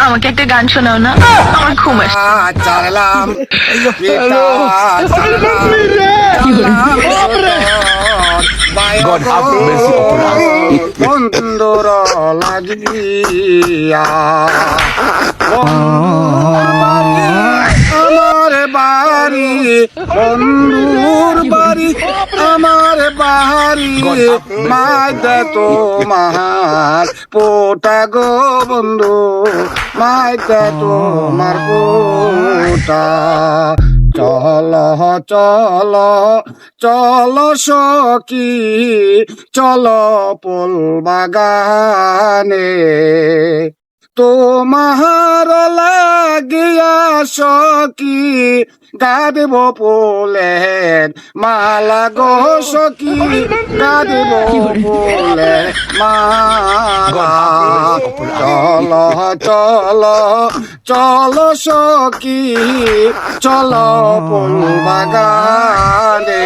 আমাকে একটা গান শোনাও না, আমার ঘুম আসছে। চালাম God have mercy upon us. বন্ধুর লাগিয়া আমার বাড়ি বন্ধুর বাড়ি আমার বাড়ি মাইদে তোমার পোটা গো বন্ধু মাইদে তোমার পোটা চল চল চল সখী চল ফুল বাগানে তোমার লাগিয়া সখী গাদেব ফুলের মালা গো সখী গাদেব ফুলের মালা চল চল চল সখী চল ফুল বাগানে।